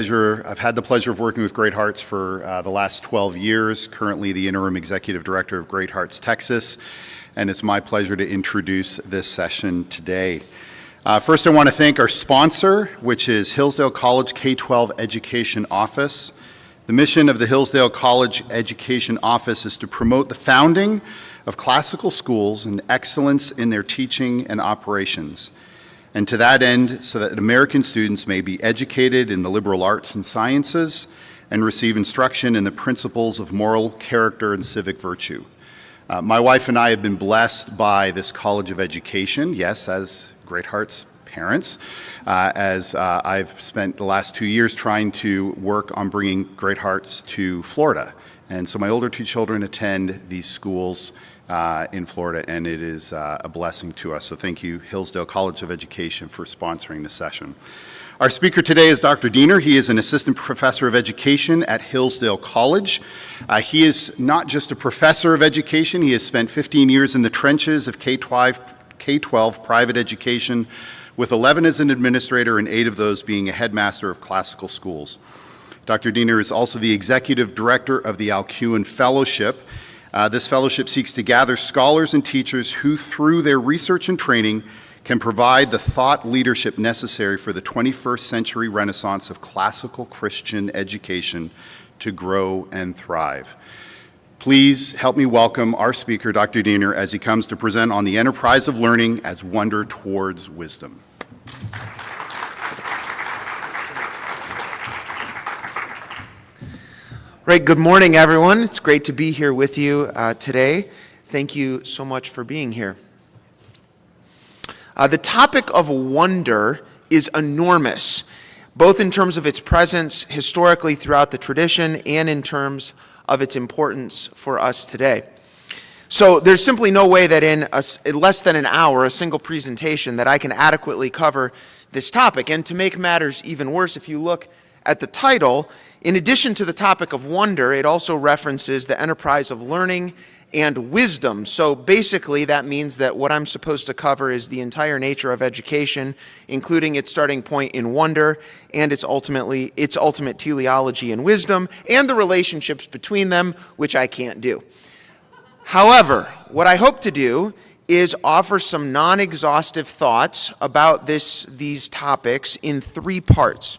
I've had the pleasure of working with Great Hearts for the last 12 years, currently the interim executive director of Great Hearts Texas, and it's my pleasure to introduce this session today. First, I want to thank our sponsor, which is Hillsdale College K-12 Education Office. The mission of the Hillsdale College Education Office is to promote the founding of classical schools and excellence in their teaching and operations. And to that end, so that American students may be educated in the liberal arts and sciences and receive instruction in the principles of moral character and civic virtue. My wife and I have been blessed by this College of Education, yes, as Great Hearts parents, as I've spent the last 2 years trying to work on bringing Great Hearts to Florida. And so my older two children attend these schools in Florida, and it is a blessing to us. So thank you, Hillsdale College of Education, for sponsoring this session. Our speaker today is Dr. Diener. He is an assistant professor of education at Hillsdale College. He is not just a professor of education. He has spent 15 years in the trenches of K-12 private education, with 11 as an administrator and 8 of those being a headmaster of classical schools. Dr. Diener is also the executive director of the Alcuin Fellowship. This fellowship seeks to gather scholars and teachers who, through their research and training, can provide the thought leadership necessary for the 21st century renaissance of classical Christian education to grow and thrive. Please help me welcome our speaker, Dr. Diener, as he comes to present on the enterprise of learning as wonder towards wisdom. Right, good morning, everyone. It's great to be here with you today. Thank you so much for being here. The topic of wonder is enormous, both in terms of its presence historically throughout the tradition and in terms of its importance for us today. So there's simply no way that in less than an hour, a single presentation, that I can adequately cover this topic. And to make matters even worse, if you look at the title, in addition to the topic of wonder, it also references the enterprise of learning and wisdom. So basically, that means that what I'm supposed to cover is the entire nature of education, including its starting point in wonder and its ultimate teleology in wisdom, and the relationships between them, which I can't do. However, what I hope to do is offer some non-exhaustive thoughts about these topics in 3 parts.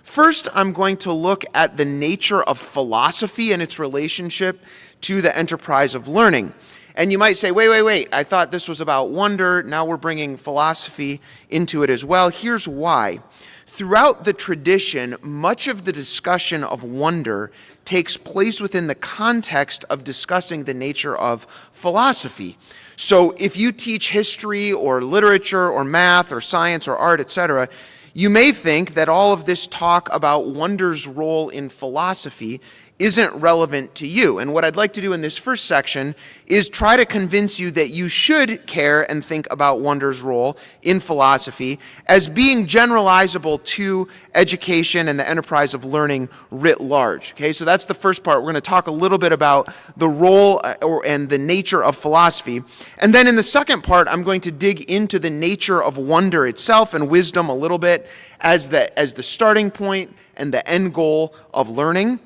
First, I'm going to look at the nature of philosophy and its relationship to the enterprise of learning. And you might say, wait, I thought this was about wonder, now we're bringing philosophy into it as well. Here's why. Throughout the tradition, much of the discussion of wonder takes place within the context of discussing the nature of philosophy. So if you teach history or literature or math or science or art, etc., you may think that all of this talk about wonder's role in philosophy isn't relevant to you. And what I'd like to do in this first section is try to convince you that you should care and think about wonder's role in philosophy as being generalizable to education and the enterprise of learning writ large. Okay, so that's the first part. We're going to talk a little bit about the role and the nature of philosophy. And then in the second part, I'm going to dig into the nature of wonder itself and wisdom a little bit as the starting point and the end goal of learning.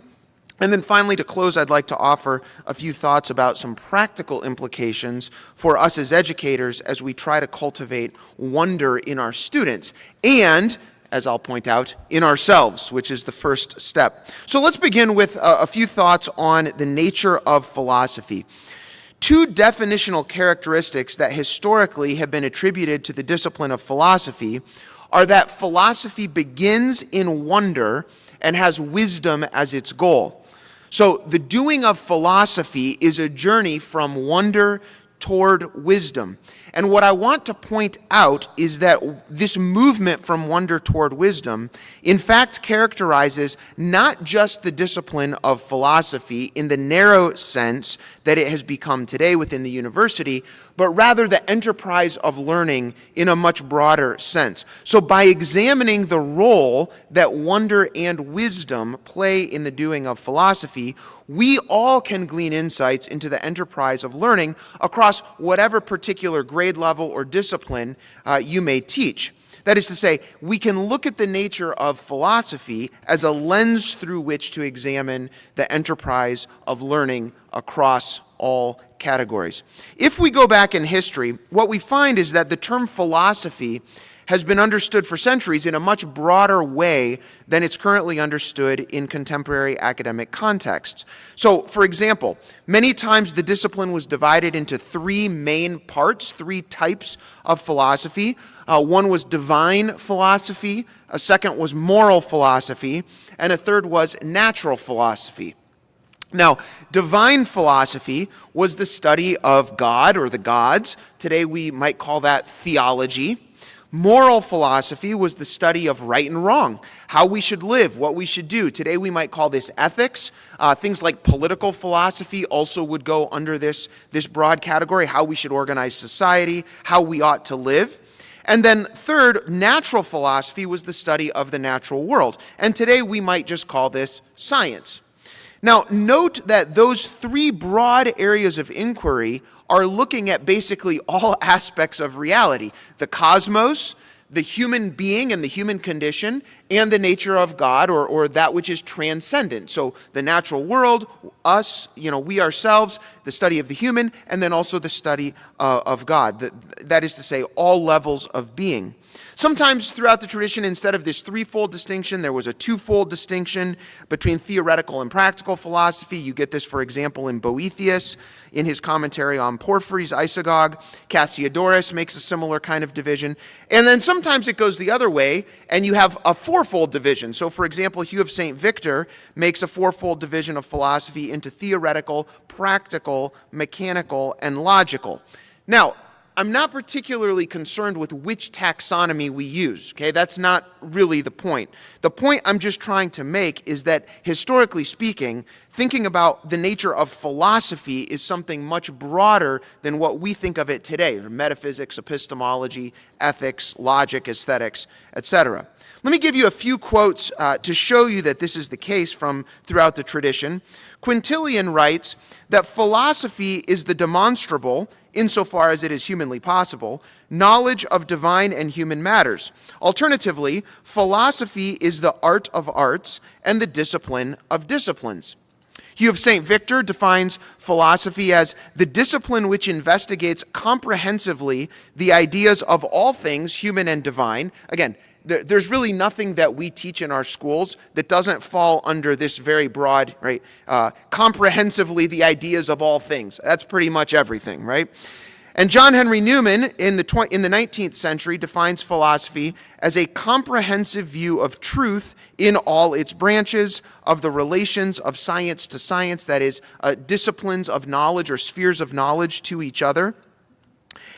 And then finally, to close, I'd like to offer a few thoughts about some practical implications for us as educators as we try to cultivate wonder in our students and, as I'll point out, in ourselves, which is the first step. So let's begin with a few thoughts on the nature of philosophy. 2 definitional characteristics that historically have been attributed to the discipline of philosophy are that philosophy begins in wonder and has wisdom as its goal. So the doing of philosophy is a journey from wonder toward wisdom. And what I want to point out is that this movement from wonder toward wisdom, in fact, characterizes not just the discipline of philosophy in the narrow sense that it has become today within the university, but rather the enterprise of learning in a much broader sense. So by examining the role that wonder and wisdom play in the doing of philosophy, we all can glean insights into the enterprise of learning across whatever particular grade level or discipline you may teach. That is to say, we can look at the nature of philosophy as a lens through which to examine the enterprise of learning across all categories. If we go back in history, what we find is that the term philosophy has been understood for centuries in a much broader way than it's currently understood in contemporary academic contexts. So, for example, many times the discipline was divided into three main parts, three types of philosophy. One was divine philosophy, a second was moral philosophy, and a third was natural philosophy. Now, divine philosophy was the study of God or the gods. Today we might call that theology. Moral philosophy was the study of right and wrong, how we should live, what we should do. Today we might call this ethics. Things like political philosophy also would go under this broad category, how we should organize society, how we ought to live. And then third, natural philosophy was the study of the natural world. And today we might just call this science. Now, note that those three broad areas of inquiry are looking at basically all aspects of reality: the cosmos, the human being and the human condition, and the nature of God, or that which is transcendent. So the natural world, us, we ourselves, the study of the human, and then also the study of God. That is to say, all levels of being. Sometimes throughout the tradition, instead of this threefold distinction, there was a twofold distinction between theoretical and practical philosophy. You get this, for example, in Boethius, in his commentary on Porphyry's Isagoge. Cassiodorus makes a similar kind of division. And then sometimes it goes the other way, and you have a fourfold division. So, for example, Hugh of St. Victor makes a fourfold division of philosophy into theoretical, practical, mechanical, and logical. Now, I'm not particularly concerned with which taxonomy we use, okay? That's not really the point. The point I'm just trying to make is that, historically speaking, thinking about the nature of philosophy is something much broader than what we think of it today: metaphysics, epistemology, ethics, logic, aesthetics, etc. Let me give you a few quotes to show you that this is the case from throughout the tradition. Quintilian writes that philosophy is the demonstrable, insofar as it is humanly possible, knowledge of divine and human matters. Alternatively, philosophy is the art of arts and the discipline of disciplines. Hugh of St. Victor defines philosophy as the discipline which investigates comprehensively the ideas of all things, human and divine. Again, there's really nothing that we teach in our schools that doesn't fall under this very broad, right? Comprehensively the ideas of all things. That's pretty much everything, right? And John Henry Newman in the 19th century defines philosophy as a comprehensive view of truth in all its branches, of the relations of science to science, that is, disciplines of knowledge or spheres of knowledge to each other,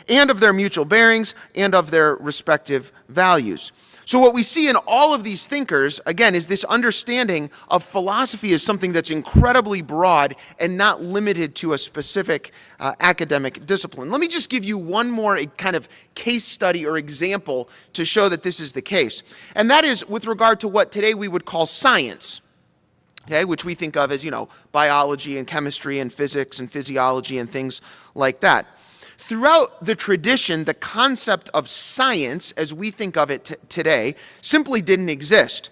and of their mutual bearings and of their respective values. So what we see in all of these thinkers, again, is this understanding of philosophy as something that's incredibly broad and not limited to a specific academic discipline. Let me just give you one more kind of case study or example to show that this is the case. And that is with regard to what today we would call science, okay, which we think of as, biology and chemistry and physics and physiology and things like that. Throughout the tradition, the concept of science, as we think of it today, simply didn't exist.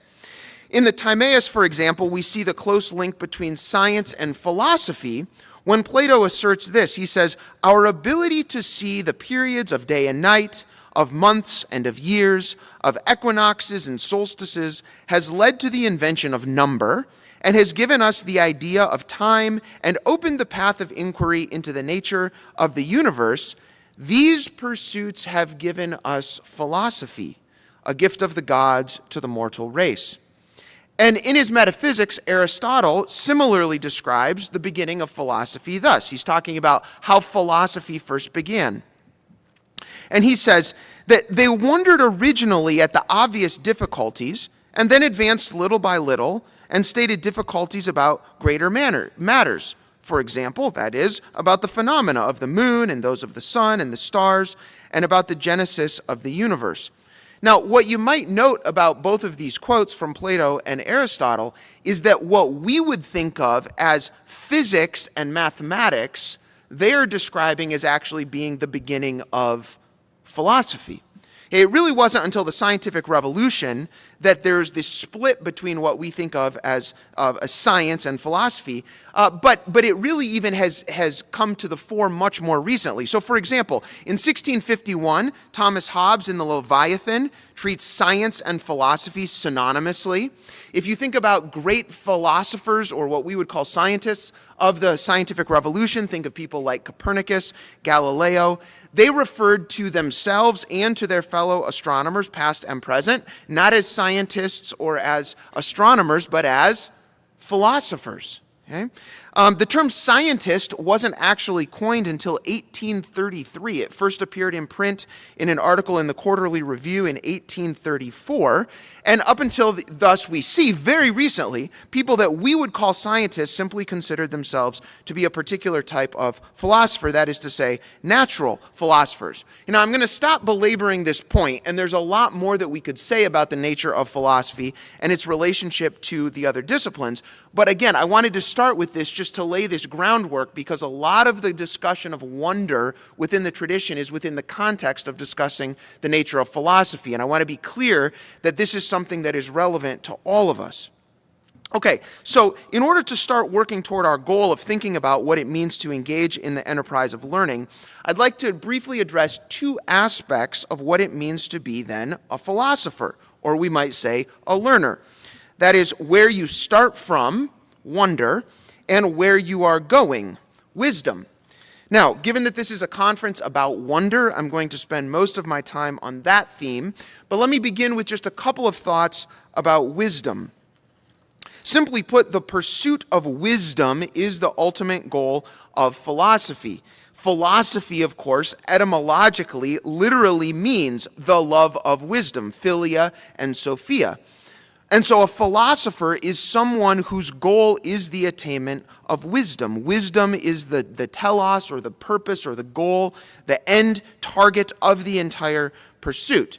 In the Timaeus, for example, we see the close link between science and philosophy when Plato asserts this. He says, "Our ability to see the periods of day and night, of months and of years, of equinoxes and solstices, has led to the invention of number, and has given us the idea of time and opened the path of inquiry into the nature of the universe. These pursuits have given us philosophy, a gift of the gods to the mortal race." And in his Metaphysics, Aristotle similarly describes the beginning of philosophy thus. He's talking about how philosophy first began. And he says that they wondered originally at the obvious difficulties and then advanced little by little and stated difficulties about greater matters. For example, that is, about the phenomena of the moon and those of the sun and the stars, and about the genesis of the universe. Now, what you might note about both of these quotes from Plato and Aristotle is that what we would think of as physics and mathematics, they are describing as actually being the beginning of philosophy. It really wasn't until the scientific revolution that there's this split between what we think of as science and philosophy, but it really even has come to the fore much more recently. So for example, in 1651, Thomas Hobbes in the Leviathan treats science and philosophy synonymously. If you think about great philosophers, or what we would call scientists of the scientific revolution, think of people like Copernicus, Galileo, they referred to themselves and to their fellow astronomers, past and present, not as scientists or as astronomers, but as philosophers. Okay? The term scientist wasn't actually coined until 1833. It first appeared in print in an article in the Quarterly Review in 1834. And up until thus we see, very recently, people that we would call scientists simply considered themselves to be a particular type of philosopher, that is to say, natural philosophers. I'm going to stop belaboring this point, and there's a lot more that we could say about the nature of philosophy and its relationship to the other disciplines. But again, I wanted to start with this just to lay this groundwork, because a lot of the discussion of wonder within the tradition is within the context of discussing the nature of philosophy. And I want to be clear that this is something that is relevant to all of us. Okay, so in order to start working toward our goal of thinking about what it means to engage in the enterprise of learning, I'd like to briefly address two aspects of what it means to be then a philosopher, or we might say a learner. That is, where you start from, wonder, and where you are going, wisdom. Now, given that this is a conference about wonder, I'm going to spend most of my time on that theme, but let me begin with just a couple of thoughts about wisdom. Simply put, the pursuit of wisdom is the ultimate goal of philosophy. Philosophy, of course, etymologically, literally means the love of wisdom, philia and sophia. And so a philosopher is someone whose goal is the attainment of wisdom. Wisdom is the telos, or the purpose, or the goal, the end target of the entire pursuit.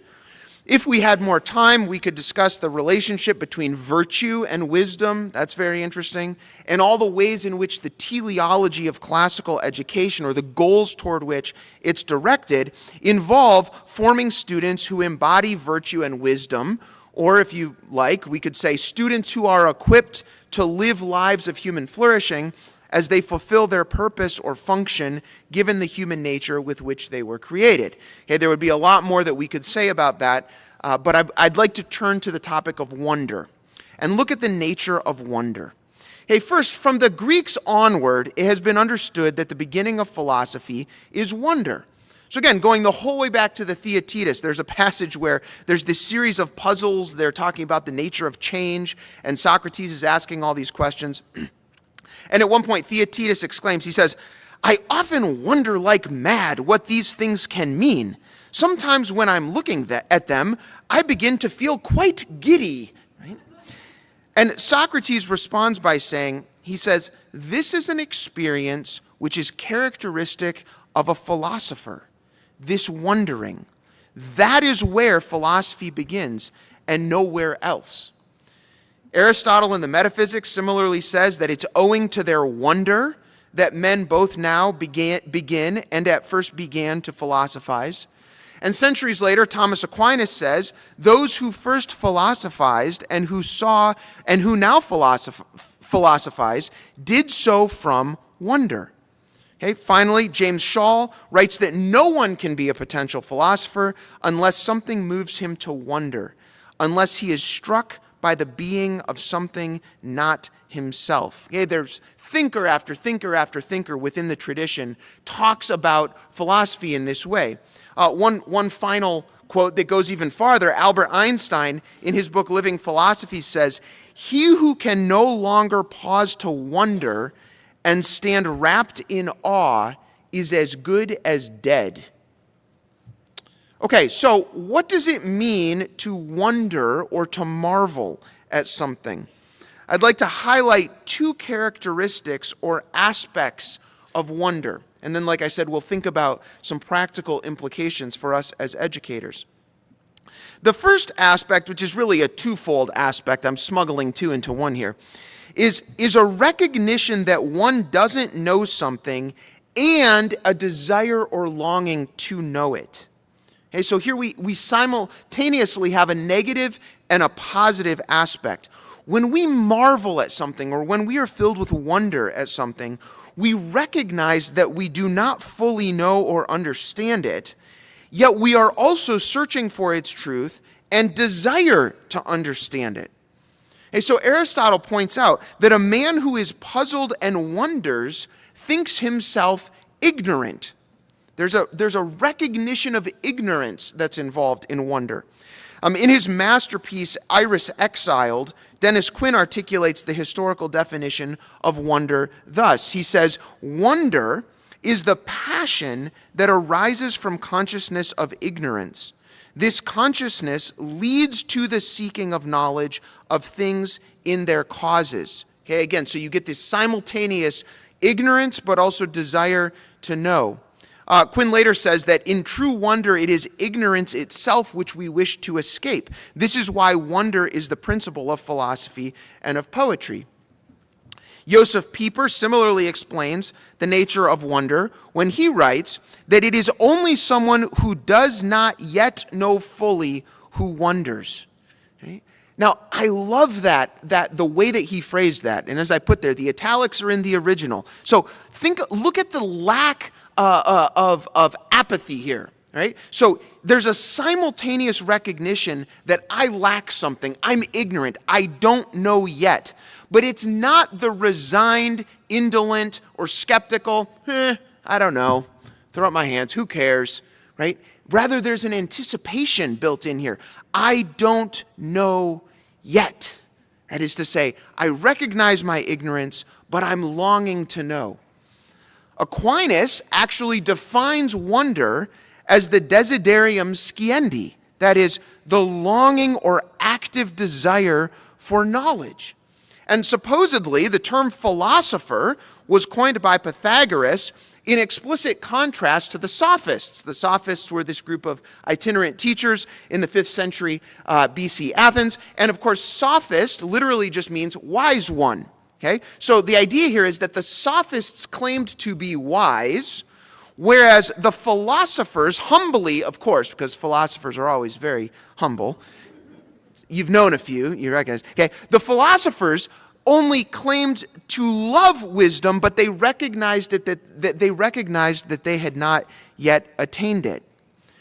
If we had more time, we could discuss the relationship between virtue and wisdom. That's very interesting. And all the ways in which the teleology of classical education, or the goals toward which it's directed, involve forming students who embody virtue and wisdom. Or if you like, we could say students who are equipped to live lives of human flourishing as they fulfill their purpose or function given the human nature with which they were created. Okay, there would be a lot more that we could say about that, but I'd like to turn to the topic of wonder and look at the nature of wonder. Okay, first, from the Greeks onward, it has been understood that the beginning of philosophy is wonder. So again, going the whole way back to the Theaetetus, there's a passage where there's this series of puzzles. They're talking about the nature of change, and Socrates is asking all these questions. And at one point, Theaetetus exclaims, he says, "I often wonder like mad what these things can mean. Sometimes when I'm looking at them, I begin to feel quite giddy." Right? And Socrates responds by saying, he says, "This is an experience which is characteristic of a philosopher. This wondering. That is where philosophy begins, and nowhere else." Aristotle in the Metaphysics similarly says that it's owing to their wonder that men both now begin and at first began to philosophize. And centuries later, Thomas Aquinas says, those who first philosophized and who saw and who now philosophize did so from wonder. Okay, finally, James Shaw writes that no one can be a potential philosopher unless something moves him to wonder, unless he is struck by the being of something not himself. Okay, there's thinker after thinker after thinker within the tradition talks about philosophy in this way. One final quote that goes even farther, Albert Einstein, in his book Living Philosophy, says, "He who can no longer pause to wonder and stand wrapped in awe is as good as dead." Okay, so what does it mean to wonder or to marvel at something? I'd like to highlight two characteristics or aspects of wonder. And then, like I said, we'll think about some practical implications for us as educators. The first aspect, which is really a twofold aspect, I'm smuggling two into one here, is a recognition that one doesn't know something and a desire or longing to know it. Okay, so here we simultaneously have a negative and a positive aspect. When we marvel at something or when we are filled with wonder at something, we recognize that we do not fully know or understand it, yet we are also searching for its truth and desire to understand it. Okay, so Aristotle points out that a man who is puzzled and wonders thinks himself ignorant. There's a recognition of ignorance that's involved in wonder. In his masterpiece, Iris Exiled, Dennis Quinn articulates the historical definition of wonder thus. He says, wonder is the passion that arises from consciousness of ignorance. This consciousness leads to the seeking of knowledge of things in their causes. Okay, again, so you get this simultaneous ignorance, but also desire to know. Quinn later says that in true wonder, it is ignorance itself which we wish to escape. This is why wonder is the principle of philosophy and of poetry. Joseph Pieper similarly explains the nature of wonder when he writes that it is only someone who does not yet know fully who wonders. Okay? Now, I love that the way that he phrased that. And as I put there, the italics are in the original. So look at the lack of apathy here, right? So there's a simultaneous recognition that I lack something, I'm ignorant, I don't know yet. But it's not the resigned, indolent, or skeptical, I don't know, throw up my hands, who cares, right? Rather, there's an anticipation built in here. I don't know yet. That is to say, I recognize my ignorance, but I'm longing to know. Aquinas actually defines wonder as the desiderium sciendi, that is, the longing or active desire for knowledge. And supposedly, the term philosopher was coined by Pythagoras in explicit contrast to the Sophists. The Sophists were this group of itinerant teachers in the 5th century BC Athens. And of course, sophist literally just means wise one. Okay? So the idea here is that the Sophists claimed to be wise, whereas the philosophers humbly, of course, because philosophers are always very humble. You've known a few, you recognize. Okay? The philosophers only claimed to love wisdom, but they recognized that they had not yet attained it.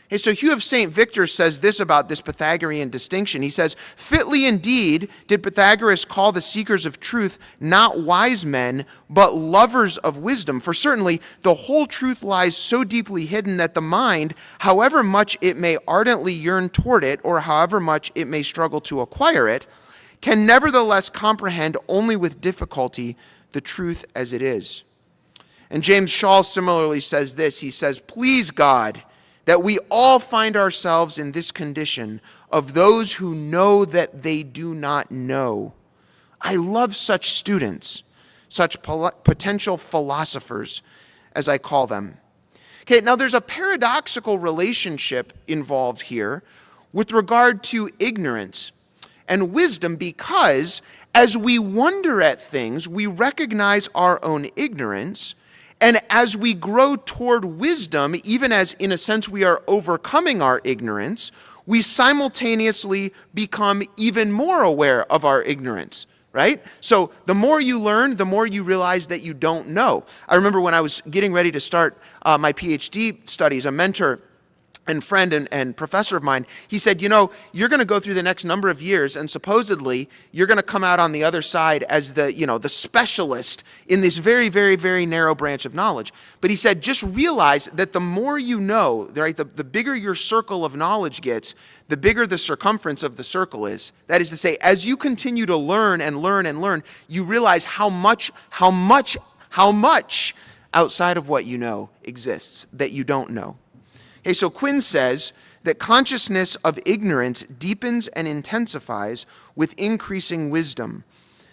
Okay, so Hugh of St. Victor says this about this Pythagorean distinction. He says, fitly indeed did Pythagoras call the seekers of truth not wise men, but lovers of wisdom. For certainly the whole truth lies so deeply hidden that the mind, however much it may ardently yearn toward it, or however much it may struggle to acquire it, can nevertheless comprehend only with difficulty the truth as it is. And James Shaw similarly says this. He says, please God, that we all find ourselves in this condition of those who know that they do not know. I love such students, such potential philosophers, as I call them. Okay, now there's a paradoxical relationship involved here with regard to ignorance and wisdom, because as we wonder at things, we recognize our own ignorance. And as we grow toward wisdom, even as in a sense we are overcoming our ignorance, we simultaneously become even more aware of our ignorance, right? So the more you learn, the more you realize that you don't know. I remember when I was getting ready to start my PhD studies, a mentor and friend and professor of mine, he said, you know, you're going to go through the next number of years and supposedly you're going to come out on the other side as the specialist in this very, very, very narrow branch of knowledge. But he said, just realize that the more you know, right, the bigger your circle of knowledge gets, the bigger the circumference of the circle is. That is to say, as you continue to learn and learn and learn, you realize how much outside of what you know exists that you don't know. Okay, so Quinn says that consciousness of ignorance deepens and intensifies with increasing wisdom.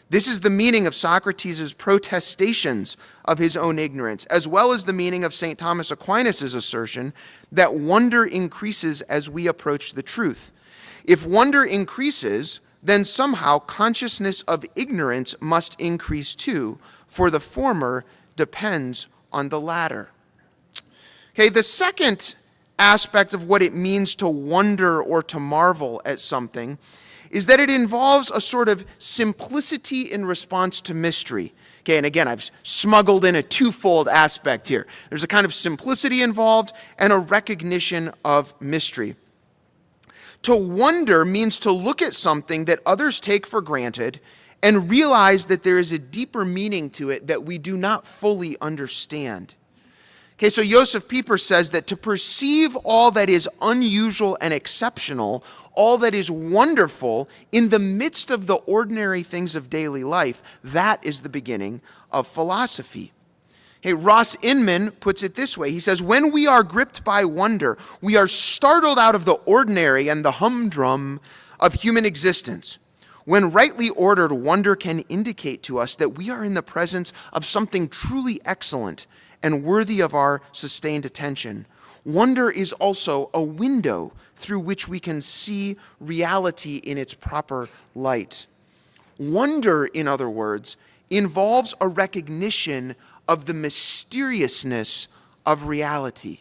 This is the meaning of Socrates' protestations of his own ignorance, as well as the meaning of St. Thomas Aquinas' assertion that wonder increases as we approach the truth. If wonder increases, then somehow consciousness of ignorance must increase too, for the former depends on the latter. Okay, the second aspect of what it means to wonder or to marvel at something is that it involves a sort of simplicity in response to mystery. Okay, and again, I've smuggled in a twofold aspect here. There's a kind of simplicity involved and a recognition of mystery. To wonder means to look at something that others take for granted and realize that there is a deeper meaning to it that we do not fully understand. Okay, so Joseph Pieper says that to perceive all that is unusual and exceptional, all that is wonderful in the midst of the ordinary things of daily life, that is the beginning of philosophy. Hey, Ross Inman puts it this way. He says, when we are gripped by wonder, we are startled out of the ordinary and the humdrum of human existence. When rightly ordered, wonder can indicate to us that we are in the presence of something truly excellent and worthy of our sustained attention. Wonder is also a window through which we can see reality in its proper light. Wonder, in other words, involves a recognition of the mysteriousness of reality.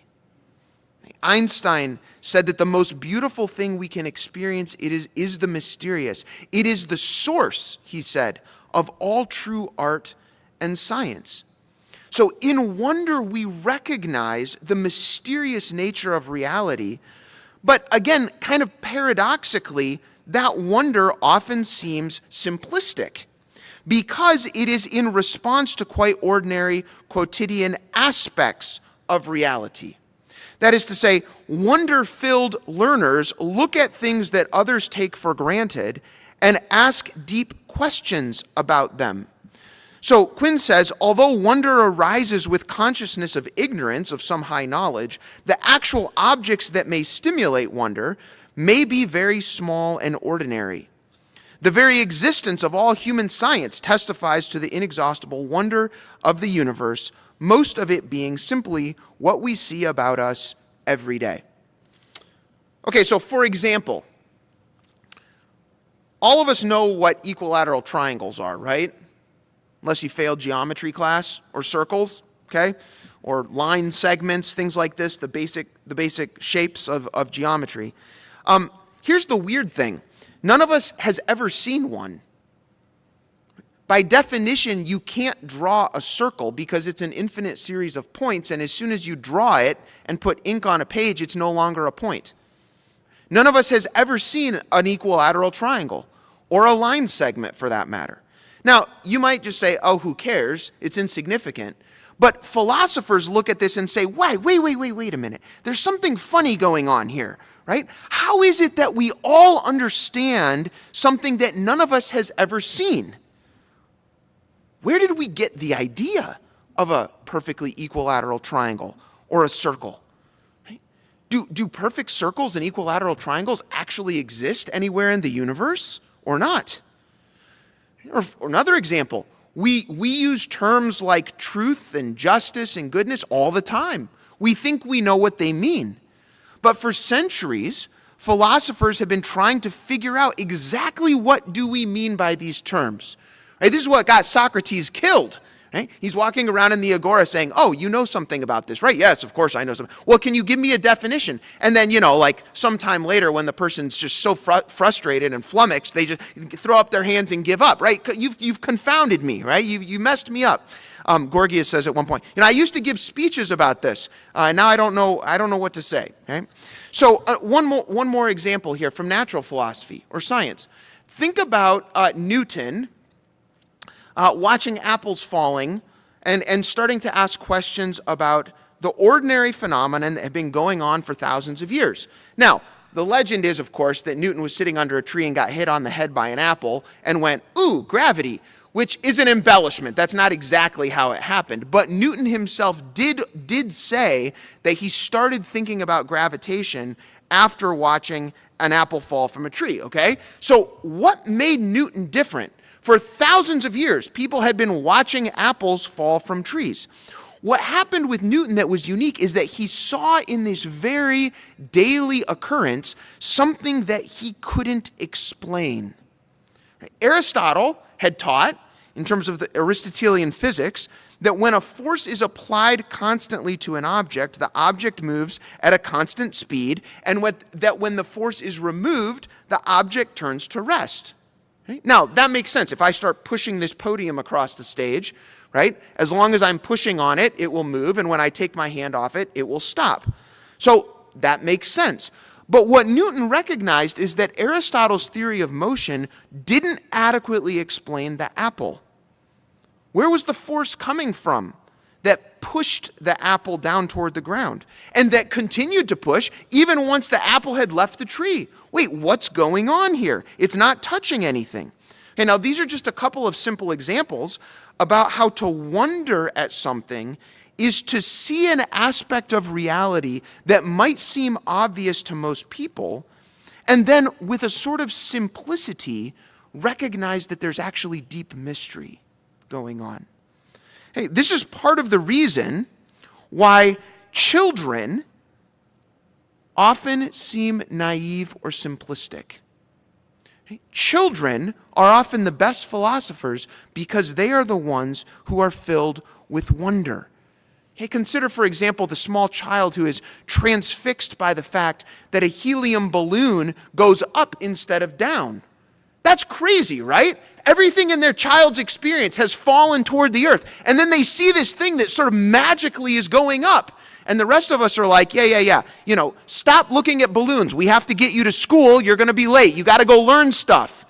Einstein said that the most beautiful thing we can experience is the mysterious. It is the source, he said, of all true art and science. So in wonder, we recognize the mysterious nature of reality, but again, kind of paradoxically, that wonder often seems simplistic because it is in response to quite ordinary, quotidian aspects of reality. That is to say, wonder-filled learners look at things that others take for granted and ask deep questions about them. So Quinn says, although wonder arises with consciousness of ignorance of some high knowledge, the actual objects that may stimulate wonder may be very small and ordinary. The very existence of all human science testifies to the inexhaustible wonder of the universe, most of it being simply what we see about us every day. Okay, so for example, all of us know what equilateral triangles are, right? Unless you failed geometry class, or circles, okay? Or line segments, things like this, the basic shapes of geometry. Here's the weird thing. None of us has ever seen one. By definition, you can't draw a circle because it's an infinite series of points, and as soon as you draw it and put ink on a page, it's no longer a point. None of us has ever seen an equilateral triangle, or a line segment for that matter. Now, you might just say, oh, who cares? It's insignificant. But philosophers look at this and say, wait a minute. There's something funny going on here, right? How is it that we all understand something that none of us has ever seen? Where did we get the idea of a perfectly equilateral triangle or a circle? Right? Do perfect circles and equilateral triangles actually exist anywhere in the universe or not? Or another example, we use terms like truth and justice and goodness all the time. We think we know what they mean. But for centuries, philosophers have been trying to figure out exactly what do we mean by these terms. Right? This is what got Socrates killed. Right? He's walking around in the agora saying, oh, you know something about this, right? Yes, of course I know something. Well, can you give me a definition? And then, like sometime later when the person's just so frustrated and flummoxed, they just throw up their hands and give up, right? You've confounded me, right? You messed me up. Gorgias says at one point, I used to give speeches about this. Now I don't know what to say, right? So one more example here from natural philosophy or science. Think about Newton watching apples falling and starting to ask questions about the ordinary phenomenon that have been going on for thousands of years. Now, the legend is, of course, that Newton was sitting under a tree and got hit on the head by an apple and went, ooh, gravity, which is an embellishment. That's not exactly how it happened. But Newton himself did say that he started thinking about gravitation after watching an apple fall from a tree, okay? So what made Newton different? For thousands of years, people had been watching apples fall from trees. What happened with Newton that was unique is that he saw in this very daily occurrence something that he couldn't explain. Aristotle had taught in terms of the Aristotelian physics, that when a force is applied constantly to an object, the object moves at a constant speed, and that when the force is removed, the object turns to rest. Okay? Now, that makes sense. If I start pushing this podium across the stage, right, as long as I'm pushing on it, it will move, and when I take my hand off it, it will stop. So that makes sense. But what Newton recognized is that Aristotle's theory of motion didn't adequately explain the apple. Where was the force coming from that pushed the apple down toward the ground and that continued to push even once the apple had left the tree? Wait, what's going on here? It's not touching anything. Okay, now these are just a couple of simple examples about how to wonder at something is to see an aspect of reality that might seem obvious to most people, and then with a sort of simplicity, recognize that there's actually deep mystery going on. Hey, this is part of the reason why children often seem naive or simplistic. Children are often the best philosophers because they are the ones who are filled with wonder. Hey, consider, for example, the small child who is transfixed by the fact that a helium balloon goes up instead of down. That's crazy, right? Everything in their child's experience has fallen toward the earth. And then they see this thing that sort of magically is going up. And the rest of us are like, yeah. Stop looking at balloons. We have to get you to school. You're going to be late. You got to go learn stuff.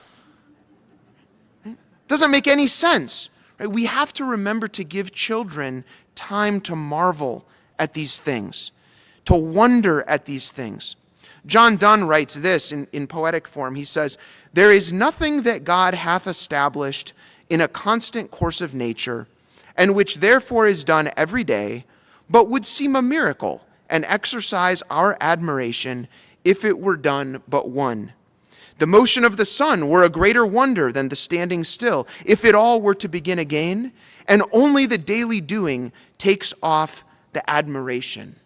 Doesn't make any sense. Right? We have to remember to give children time to marvel at these things, to wonder at these things. John Donne writes this in poetic form. He says, "There is nothing that God hath established in a constant course of nature, and which therefore is done every day, but would seem a miracle and exercise our admiration if it were done but one. The motion of the sun were a greater wonder than the standing still, if it all were to begin again, and only the daily doing takes off the admiration."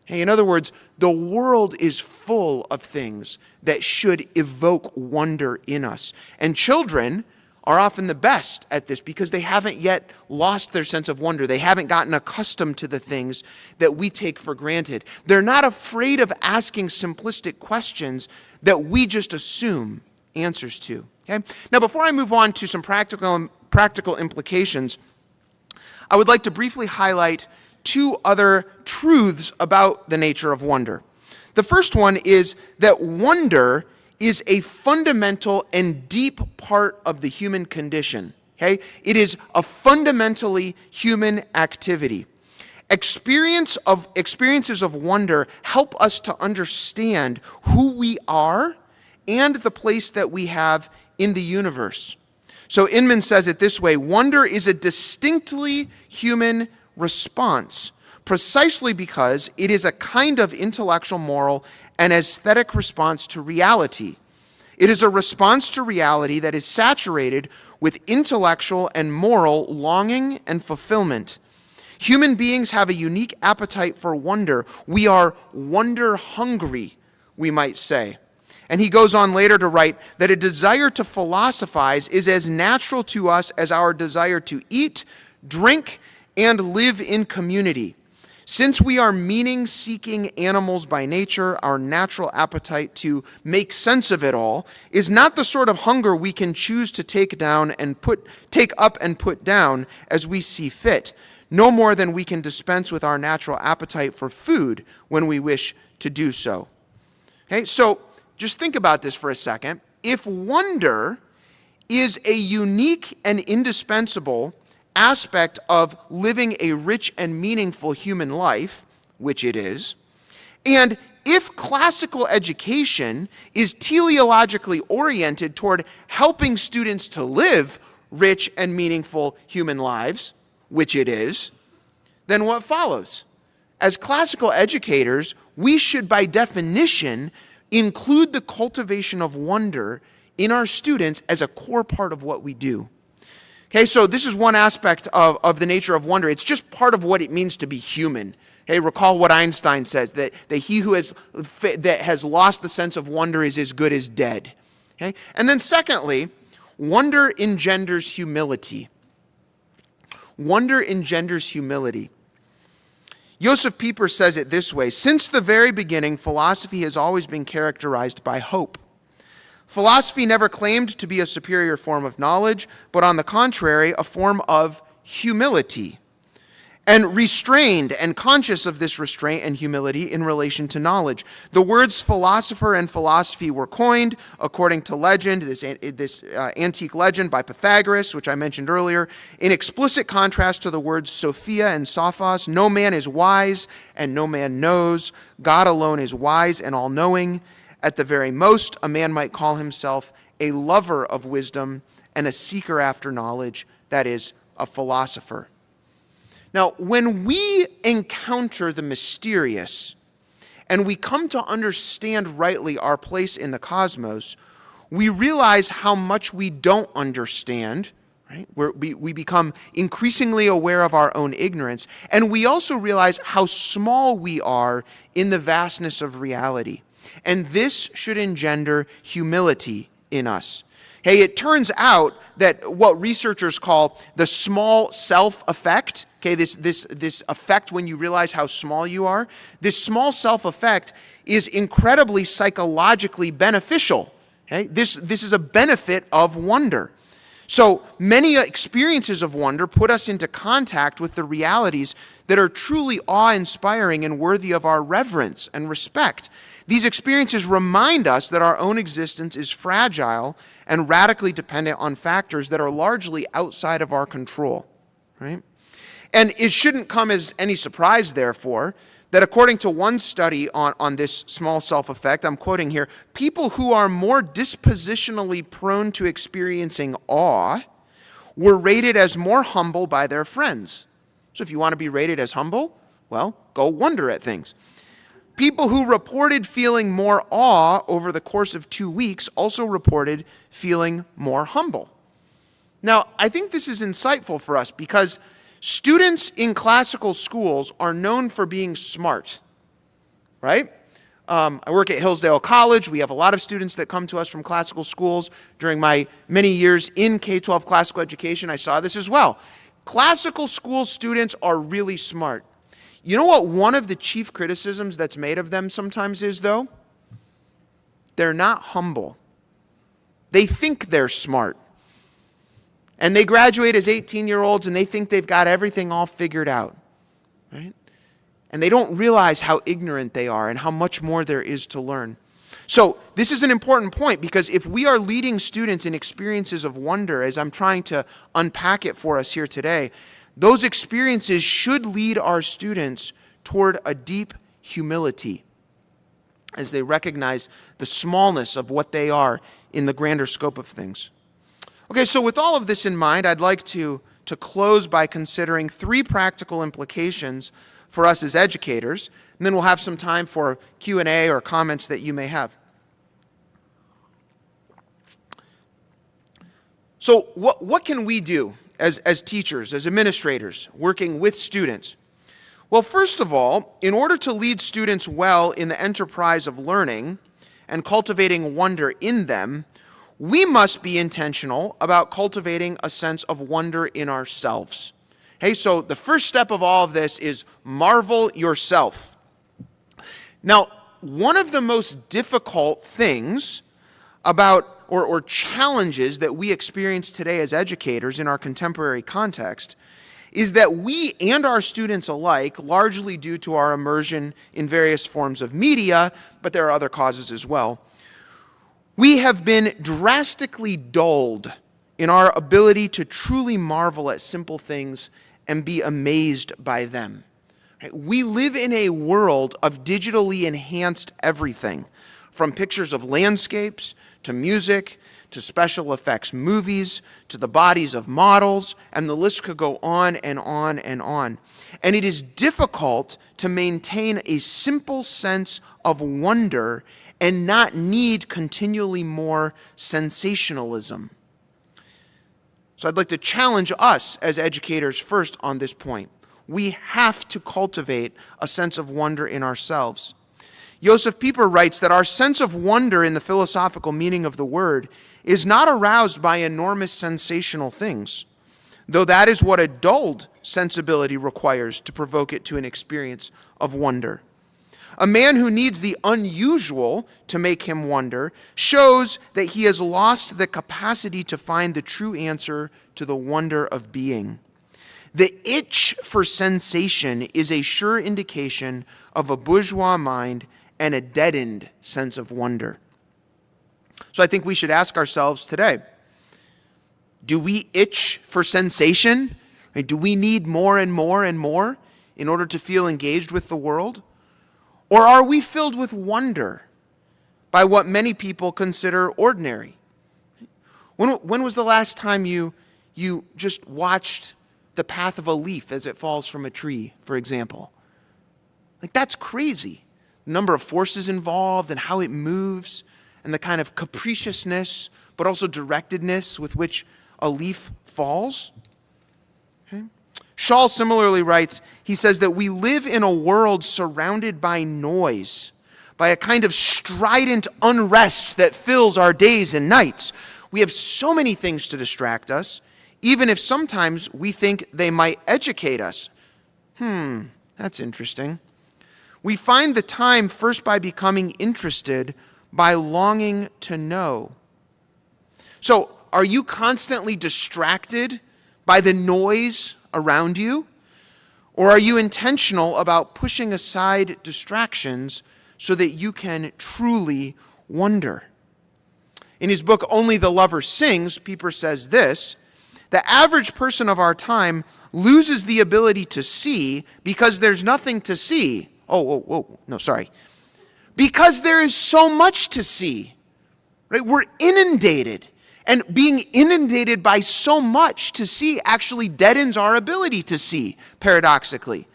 Hey, in other words, the world is full of things that should evoke wonder in us. And children are often the best at this because they haven't yet lost their sense of wonder. They haven't gotten accustomed to the things that we take for granted. They're not afraid of asking simplistic questions that we just assume answers to. Okay? Now, before I move on to some practical implications, I would like to briefly highlight two other truths about the nature of wonder. The first one is that wonder is a fundamental and deep part of the human condition. Okay? It is a fundamentally human activity. Experiences of wonder help us to understand who we are and the place that we have in the universe. So Inman says it this way: wonder is a distinctly human response, precisely because it is a kind of intellectual, moral, and aesthetic response to reality. It is a response to reality that is saturated with intellectual and moral longing and fulfillment. Human beings have a unique appetite for wonder. We are wonder hungry, we might say. And he goes on later to write that a desire to philosophize is as natural to us as our desire to eat, drink, and live in community. Since we are meaning-seeking animals by nature, our natural appetite to make sense of it all is not the sort of hunger we can choose to take up and put down as we see fit, no more than we can dispense with our natural appetite for food when we wish to do so. Okay, so just think about this for a second. If wonder is a unique and indispensable aspect of living a rich and meaningful human life, which it is, and if classical education is teleologically oriented toward helping students to live rich and meaningful human lives, which it is, then what follows? As classical educators, we should, by definition, include the cultivation of wonder in our students as a core part of what we do. Okay, so this is one aspect of the nature of wonder. It's just part of what it means to be human. Okay, recall what Einstein says, that he who has lost the sense of wonder is as good as dead. Okay, and then secondly, wonder engenders humility. Wonder engenders humility. Josef Pieper says it this way: since the very beginning, philosophy has always been characterized by hope. Philosophy never claimed to be a superior form of knowledge, but on the contrary, a form of humility, and restrained and conscious of this restraint and humility in relation to knowledge. The words philosopher and philosophy were coined, according to legend, this antique legend by Pythagoras, which I mentioned earlier, in explicit contrast to the words Sophia and Sophos. No man is wise, and no man knows. God alone is wise and all-knowing. At the very most, a man might call himself a lover of wisdom and a seeker after knowledge, that is, a philosopher. Now, when we encounter the mysterious and we come to understand rightly our place in the cosmos, we realize how much we don't understand, right? We become increasingly aware of our own ignorance, and we also realize how small we are in the vastness of reality. And this should engender humility in us. Hey, it turns out that what researchers call the small self effect, okay, this effect when you realize how small you are, this small self effect is incredibly psychologically beneficial. Okay? This is a benefit of wonder. So many experiences of wonder put us into contact with the realities that are truly awe-inspiring and worthy of our reverence and respect. These experiences remind us that our own existence is fragile and radically dependent on factors that are largely outside of our control, right? And it shouldn't come as any surprise, therefore, that according to one study on this small self-effect, I'm quoting here, people who are more dispositionally prone to experiencing awe were rated as more humble by their friends. So if you want to be rated as humble, well, go wonder at things. People who reported feeling more awe over the course of 2 weeks also reported feeling more humble. Now, I think this is insightful for us because students in classical schools are known for being smart, right? I work at Hillsdale College. We have a lot of students that come to us from classical schools. During my many years in K-12 classical education, I saw this as well. Classical school students are really smart. You know what one of the chief criticisms that's made of them sometimes is, though? They're not humble. They think they're smart. And they graduate as 18-year-olds and they think they've got everything all figured out, right? And they don't realize how ignorant they are and how much more there is to learn. So this is an important point because if we are leading students in experiences of wonder, as I'm trying to unpack it for us here today, those experiences should lead our students toward a deep humility as they recognize the smallness of what they are in the grander scope of things. Okay, so with all of this in mind, I'd like to close by considering 3 practical implications for us as educators, and then we'll have some time for Q&A or comments that you may have. So what can we do as teachers, as administrators, working with students? Well, first of all, in order to lead students well in the enterprise of learning and cultivating wonder in them, we must be intentional about cultivating a sense of wonder in ourselves. Hey, so the first step of all of this is marvel yourself. Now, one of the most difficult things about or challenges that we experience today as educators in our contemporary context is that we and our students alike, largely due to our immersion in various forms of media, but there are other causes as well, we have been drastically dulled in our ability to truly marvel at simple things and be amazed by them. We live in a world of digitally enhanced everything, from pictures of landscapes, to music, to special effects movies, to the bodies of models, and the list could go on and on and on. And it is difficult to maintain a simple sense of wonder and not need continually more sensationalism. So I'd like to challenge us as educators first on this point. We have to cultivate a sense of wonder in ourselves. Josef Pieper writes that our sense of wonder in the philosophical meaning of the word is not aroused by enormous sensational things. though that is what a dulled sensibility requires to provoke it to an experience of wonder. A man who needs the unusual to make him wonder shows that he has lost the capacity to find the true answer to the wonder of being. The itch for sensation is a sure indication of a bourgeois mind and a deadened sense of wonder. So I think we should ask ourselves today, do we itch for sensation? Do we need more and more and more in order to feel engaged with the world? Or are we filled with wonder by what many people consider ordinary? When was the last time you just watched the path of a leaf as it falls from a tree, for example? Like, that's crazy. The number of forces involved and how it moves and the kind of capriciousness but also directedness with which a leaf falls. Okay? Shaw similarly writes, he says that we live in a world surrounded by noise, by a kind of strident unrest that fills our days and nights. We have so many things to distract us, even if sometimes we think they might educate us. That's interesting. We find the time first by becoming interested, by longing to know. So, are you constantly distracted by the noise around you? Or are you intentional about pushing aside distractions so that you can truly wonder? In his book, Only the Lover Sings, Pieper says this: the average person of our time loses the ability to see because there's nothing to see. Because there is so much to see. Right? We're inundated. And being inundated by so much to see actually deadens our ability to see, paradoxically.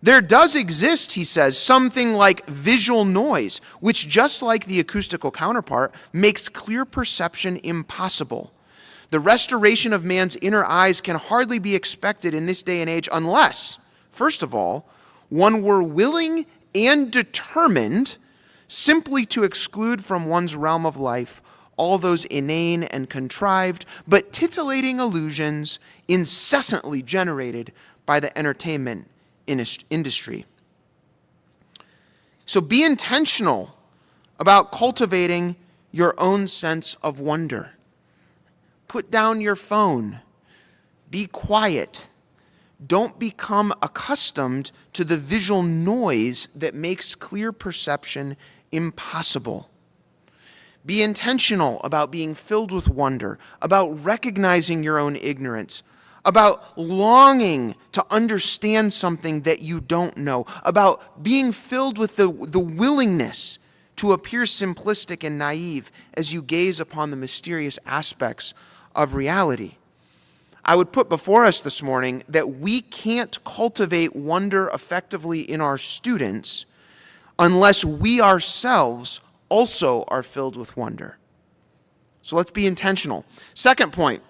There does exist, he says, something like visual noise, which, just like the acoustical counterpart, makes clear perception impossible. The restoration of man's inner eyes can hardly be expected in this day and age unless, first of all, one were willing and determined simply to exclude from one's realm of life all those inane and contrived but titillating illusions incessantly generated by the entertainment industry. So be intentional about cultivating your own sense of wonder. Put down your phone. Be quiet. Don't become accustomed to the visual noise that makes clear perception impossible. Be intentional about being filled with wonder, about recognizing your own ignorance, about longing to understand something that you don't know, about being filled with the willingness to appear simplistic and naive as you gaze upon the mysterious aspects of reality. I would put before us this morning that we can't cultivate wonder effectively in our students unless we ourselves also are filled with wonder. So let's be intentional. Second point,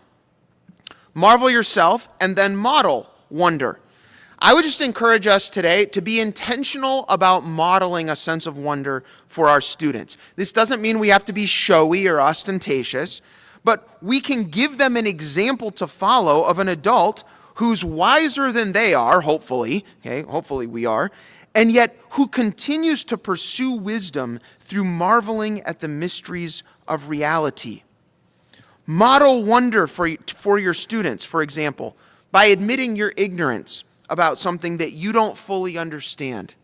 marvel yourself and then model wonder. I would just encourage us today to be intentional about modeling a sense of wonder for our students. This doesn't mean we have to be showy or ostentatious, but we can give them an example to follow of an adult who's wiser than they are, hopefully we are, and yet who continues to pursue wisdom through marveling at the mysteries of reality. Model wonder for your students, for example, by admitting your ignorance about something that you don't fully understand,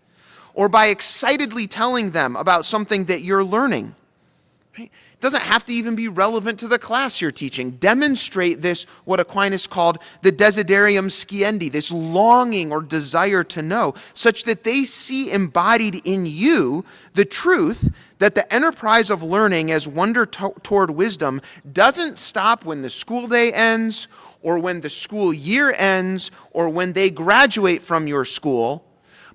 or by excitedly telling them about something that you're learning. Right? It doesn't have to even be relevant to the class you're teaching. Demonstrate this, what Aquinas called the desiderium sciendi, this longing or desire to know, such that they see embodied in you the truth that the enterprise of learning as wonder toward wisdom doesn't stop when the school day ends, or when the school year ends, or when they graduate from your school,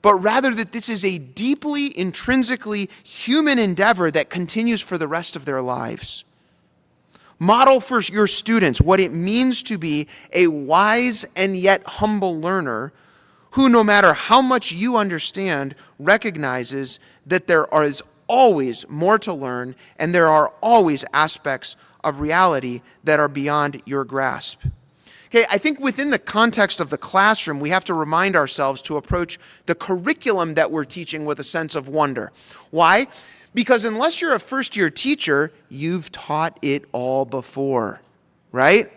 but rather that this is a deeply, intrinsically human endeavor that continues for the rest of their lives. Model for your students what it means to be a wise and yet humble learner who, no matter how much you understand, recognizes that there is always more to learn and there are always aspects of reality that are beyond your grasp. Okay, I think within the context of the classroom, we have to remind ourselves to approach the curriculum that we're teaching with a sense of wonder. Why? Because unless you're a first-year teacher, you've taught it all before, right?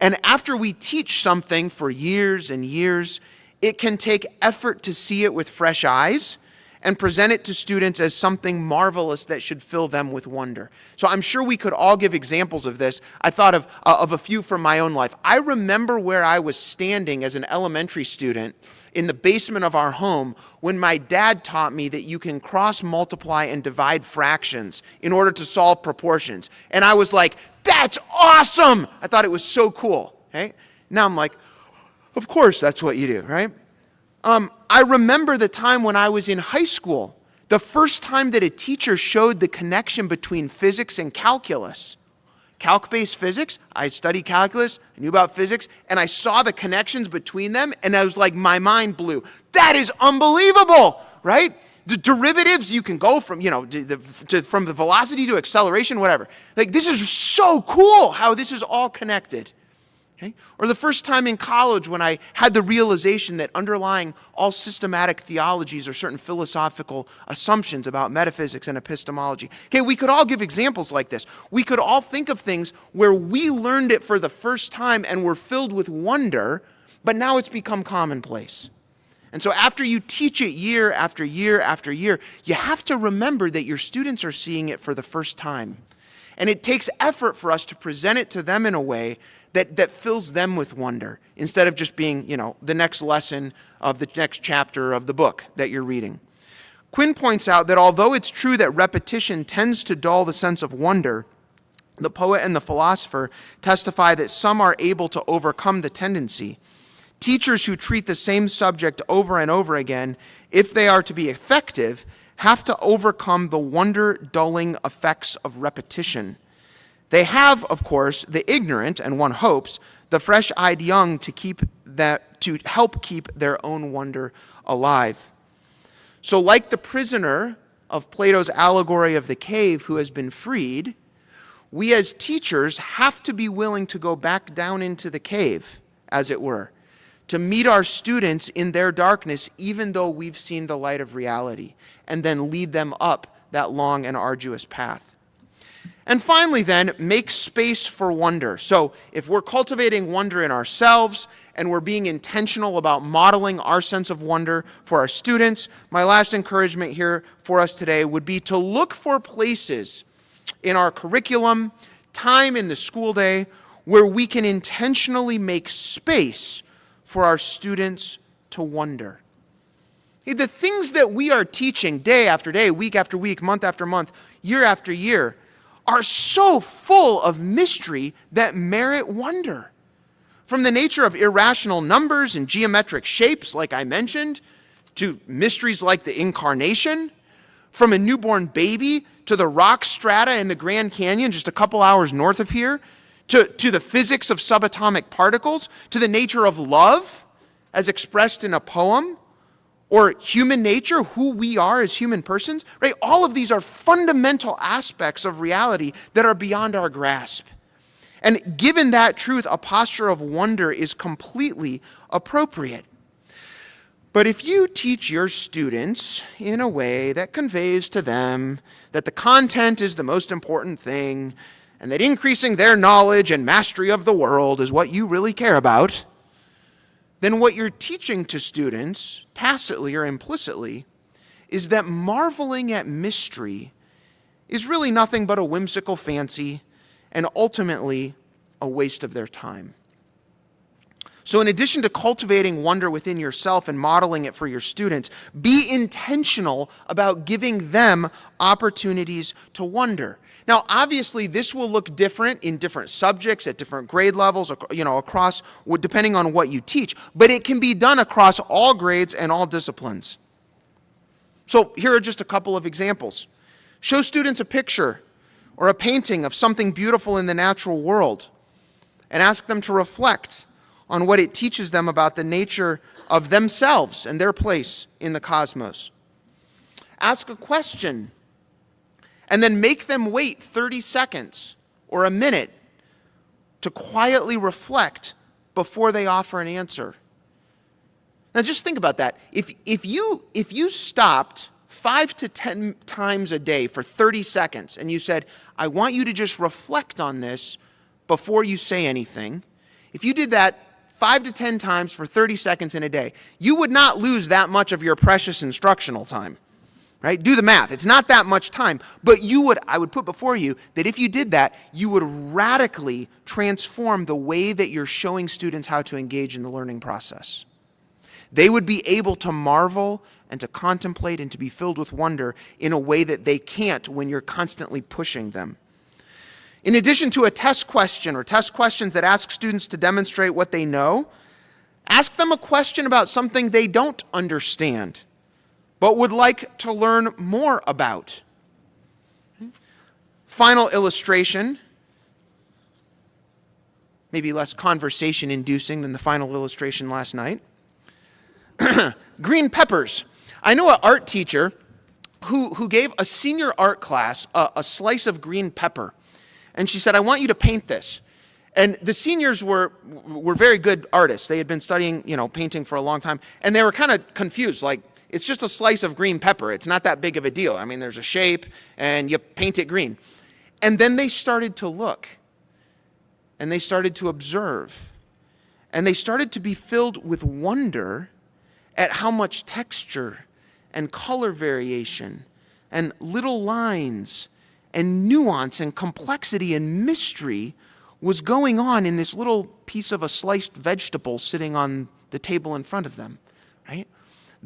And after we teach something for years and years, it can take effort to see it with fresh eyes and present it to students as something marvelous that should fill them with wonder. So I'm sure we could all give examples of this. I thought of a few from my own life. I remember where I was standing as an elementary student in the basement of our home when my dad taught me that you can cross multiply and divide fractions in order to solve proportions. And I was like, that's awesome! I thought it was so cool. Okay? Now I'm like, of course that's what you do, right? I remember the time when I was in high school, the first time that a teacher showed the connection between physics and calculus. Calc-based physics, I studied calculus, I knew about physics, and I saw the connections between them, and I was like, my mind blew. That is unbelievable, right? The derivatives, you can go from, from the velocity to acceleration, whatever. Like, this is so cool how this is all connected. Okay? Or the first time in college when I had the realization that underlying all systematic theologies are certain philosophical assumptions about metaphysics and epistemology. Okay, we could all give examples like this. We could all think of things where we learned it for the first time and were filled with wonder, but now it's become commonplace. And so after you teach it year after year after year, you have to remember that your students are seeing it for the first time. And it takes effort for us to present it to them in a way that fills them with wonder, instead of just being, the next lesson of the next chapter of the book that you're reading. Quinn points out that although it's true that repetition tends to dull the sense of wonder, the poet and the philosopher testify that some are able to overcome the tendency. Teachers who treat the same subject over and over again, if they are to be effective, have to overcome the wonder-dulling effects of repetition. They have, of course, the ignorant, and one hopes, the fresh-eyed young to help keep their own wonder alive. So like the prisoner of Plato's allegory of the cave who has been freed, we as teachers have to be willing to go back down into the cave, as it were, to meet our students in their darkness, even though we've seen the light of reality, and then lead them up that long and arduous path. And finally then, make space for wonder. So if we're cultivating wonder in ourselves and we're being intentional about modeling our sense of wonder for our students, my last encouragement here for us today would be to look for places in our curriculum, time in the school day, where we can intentionally make space for our students to wonder. The things that we are teaching day after day, week after week, month after month, year after year, are so full of mystery that merit wonder. From the nature of irrational numbers and geometric shapes, like I mentioned, to mysteries like the incarnation, from a newborn baby to the rock strata in the Grand Canyon just a couple hours north of here, to the physics of subatomic particles, to the nature of love as expressed in a poem, or human nature, who we are as human persons, right? All of these are fundamental aspects of reality that are beyond our grasp. And given that truth, a posture of wonder is completely appropriate. But if you teach your students in a way that conveys to them that the content is the most important thing, and that increasing their knowledge and mastery of the world is what you really care about, then what you're teaching to students, tacitly or implicitly, is that marveling at mystery is really nothing but a whimsical fancy and ultimately a waste of their time. So in addition to cultivating wonder within yourself and modeling it for your students, be intentional about giving them opportunities to wonder. Now, obviously, this will look different in different subjects at different grade levels, across, depending on what you teach, but it can be done across all grades and all disciplines. So here are just a couple of examples. Show students a picture or a painting of something beautiful in the natural world and ask them to reflect on what it teaches them about the nature of themselves and their place in the cosmos. Ask a question and then make them wait 30 seconds or a minute to quietly reflect before they offer an answer. Now just think about that. If you stopped 5 to 10 times a day for 30 seconds and you said, I want you to just reflect on this before you say anything, if you did that 5 to 10 times for 30 seconds in a day, you would not lose that much of your precious instructional time. Right? Do the math. It's not that much time. But I would put before you that if you did that, you would radically transform the way that you're showing students how to engage in the learning process. They would be able to marvel and to contemplate and to be filled with wonder in a way that they can't when you're constantly pushing them. In addition to a test question or test questions that ask students to demonstrate what they know, ask them a question about something they don't understand but would like to learn more about. Final illustration, maybe less conversation-inducing than the final illustration last night. Green peppers. I know an art teacher who gave a senior art class a slice of green pepper. And she said, I want you to paint this. And the seniors were very good artists. They had been studying, painting for a long time. And they were kind of confused, like, it's just a slice of green pepper. It's not that big of a deal. I mean, there's a shape, and you paint it green. And then they started to look, and they started to observe, and they started to be filled with wonder at how much texture and color variation and little lines and nuance and complexity and mystery was going on in this little piece of a sliced vegetable sitting on the table in front of them, right?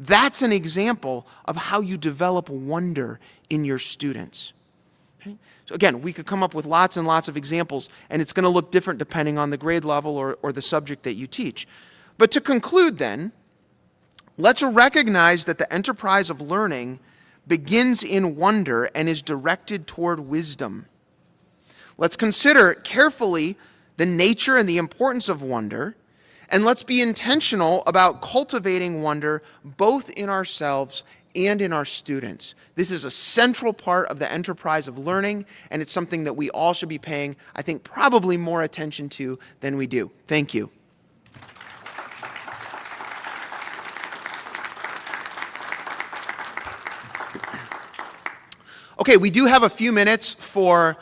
That's an example of how you develop wonder in your students. Okay? So again, we could come up with lots and lots of examples, and it's going to look different depending on the grade level or the subject that you teach. But to conclude then, let's recognize that the enterprise of learning begins in wonder and is directed toward wisdom. Let's consider carefully the nature and the importance of wonder, and let's be intentional about cultivating wonder both in ourselves and in our students. This is a central part of the enterprise of learning, and it's something that we all should be paying, I think, probably more attention to than we do. Thank you. Okay, we do have a few minutes for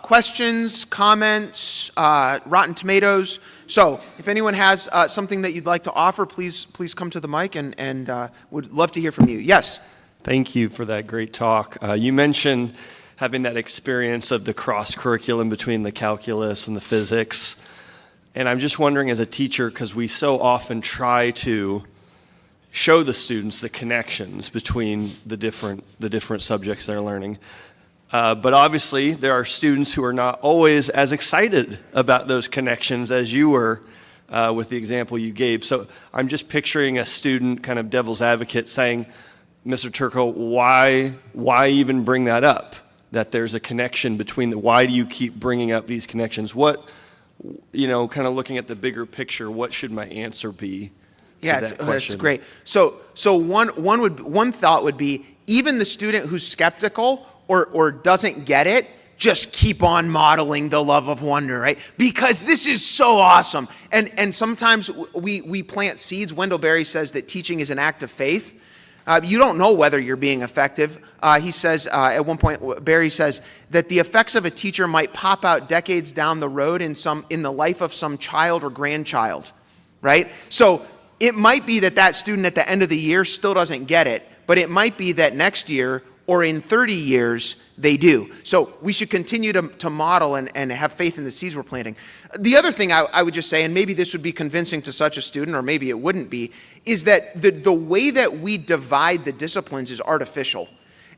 questions, comments, Rotten Tomatoes. So if anyone has something that you'd like to offer, please come to the mic and would love to hear from you. Yes? Thank you for that great talk. You mentioned having that experience of the cross-curriculum between the calculus and the physics. And I'm just wondering as a teacher, because we so often try to show the students the connections between the different subjects they're learning. But obviously, there are students who are not always as excited about those connections as you were with the example you gave. So I'm just picturing a student, kind of devil's advocate, saying, Mr. Turco, why even bring that up? That there's a connection between why do you keep bringing up these connections? What, kind of looking at the bigger picture, what should my answer be? Yeah, that's great. So one thought would be, even the student who's skeptical or doesn't get it, just keep on modeling the love of wonder, right? Because this is so awesome. And sometimes we plant seeds. Wendell Berry says that teaching is an act of faith. You don't know whether you're being effective. He says, at one point, Berry says that the effects of a teacher might pop out decades down the road in the life of some child or grandchild, right? So it might be that student at the end of the year still doesn't get it, but it might be that next year or in 30 years, they do. So we should continue to model and have faith in the seeds we're planting. The other thing I would just say, and maybe this would be convincing to such a student, or maybe it wouldn't be, is that the way that we divide the disciplines is artificial.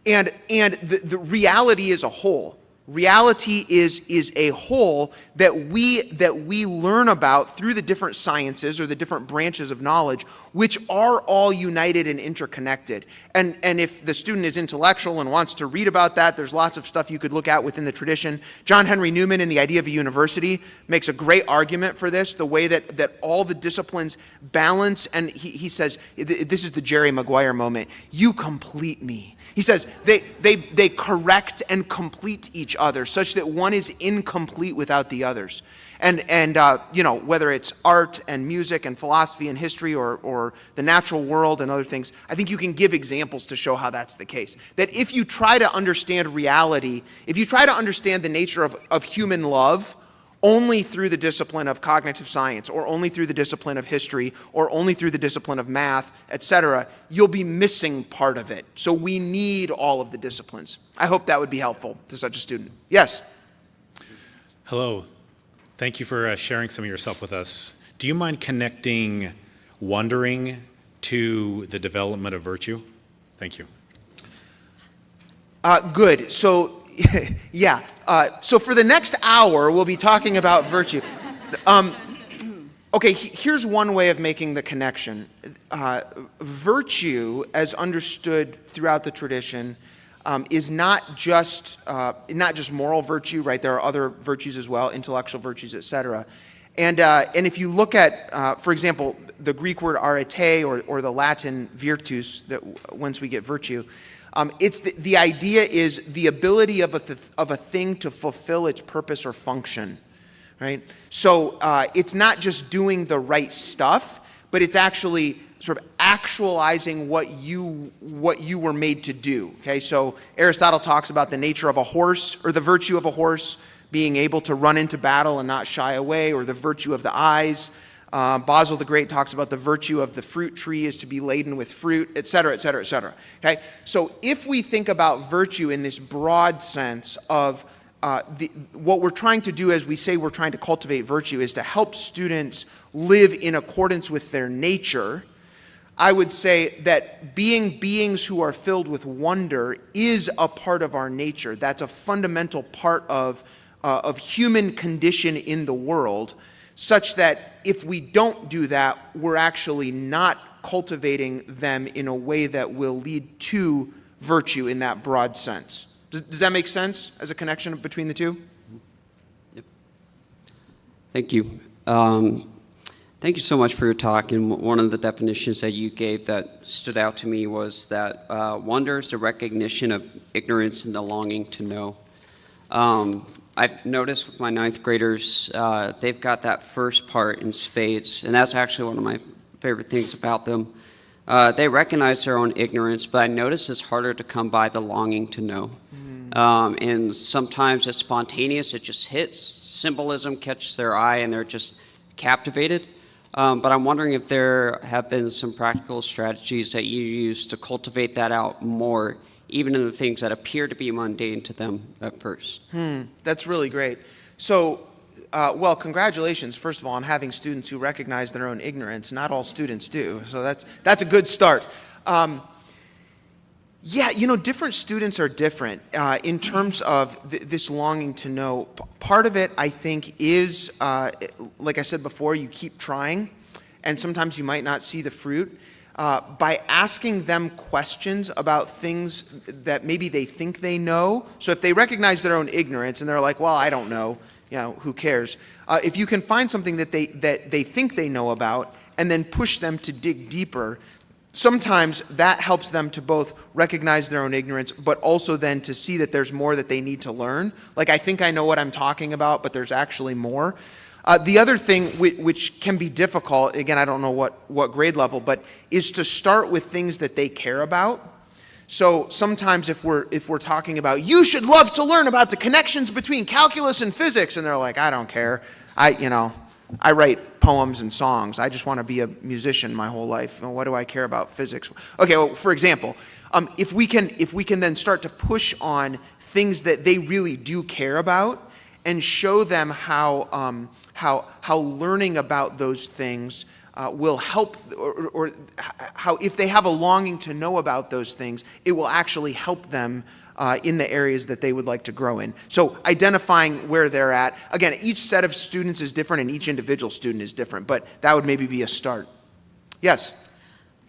And the reality is a whole. Reality is a whole that we learn about through the different sciences or the different branches of knowledge, which are all united and interconnected. And if the student is intellectual and wants to read about that, there's lots of stuff you could look at within the tradition. John Henry Newman in The Idea of a University makes a great argument for this, the way that all the disciplines balance. And he says, this is the Jerry Maguire moment, you complete me. He says they correct and complete each other such that one is incomplete without the others. And whether it's art and music and philosophy and history or the natural world and other things, I think you can give examples to show how that's the case. That if you try to understand reality, if you try to understand the nature of human love only through the discipline of cognitive science or only through the discipline of history or only through the discipline of math, etc., you'll be missing part of it. So we need all of the disciplines. I hope that would be helpful to such a student. Yes? Hello. Thank you for sharing some of yourself with us. Do you mind connecting wondering to the development of virtue? Thank you. Good. So, yeah. So for the next hour, we'll be talking about virtue. Okay, here's one way of making the connection. Virtue, as understood throughout the tradition, is not just moral virtue, right? There are other virtues as well, intellectual virtues, etc. And if you look at, for example, the Greek word arete or the Latin virtus, that whence we get virtue, it's the idea is the ability of a thing to fulfill its purpose or function, right? So it's not just doing the right stuff, but it's actually sort of actualizing what you were made to do. Okay, so Aristotle talks about the nature of a horse, or the virtue of a horse being able to run into battle and not shy away, or the virtue of the eyes. Basil the Great talks about the virtue of the fruit tree is to be laden with fruit, et cetera, et cetera, et cetera. Okay, so if we think about virtue in this broad sense of what we're trying to do, as we say we're trying to cultivate virtue, is to help students live in accordance with their nature. I would say that being beings who are filled with wonder is a part of our nature. That's a fundamental part of human condition in the world, such that if we don't do that, we're actually not cultivating them in a way that will lead to virtue in that broad sense. Does that make sense as a connection between the two? Yep. Thank you. Thank you so much for your talk. And one of the definitions that you gave that stood out to me was that wonder is the recognition of ignorance and the longing to know. I've noticed with my ninth graders, they've got that first part in spades, and that's actually one of my favorite things about them. They recognize their own ignorance, but I notice it's harder to come by the longing to know. And sometimes it's spontaneous, it just hits, symbolism catches their eye, and they're just captivated. But I'm wondering if there have been some practical strategies that you use to cultivate that out more, even in the things that appear to be mundane to them at first. That's really great. So, well, congratulations, first of all, on having students who recognize their own ignorance. Not all students do, so that's a good start. Yeah, different students are different in terms of this longing to know. Part of it, I think, is, like I said before, you keep trying, and sometimes you might not see the fruit. By asking them questions about things that maybe they think they know. So if they recognize their own ignorance and they're like, well, I don't know, who cares? If you can find something that they think they know about and then push them to dig deeper, sometimes that helps them to both recognize their own ignorance, but also then to see that there's more that they need to learn. Like, I think I know what I'm talking about, but there's actually more. The other thing which can be difficult, again, I don't know what grade level, but is to start with things that they care about. So sometimes if we're talking about, you should love to learn about the connections between calculus and physics, and they're like, I don't care. I write poems and songs. I just want to be a musician my whole life. Well, what do I care about physics? Okay, well, for example, if we can then start to push on things that they really do care about and show them how learning about those things will help, or how if they have a longing to know about those things, it will actually help them in the areas that they would like to grow in. So identifying where they're at. Again, each set of students is different and each individual student is different, but that would maybe be a start. Yes?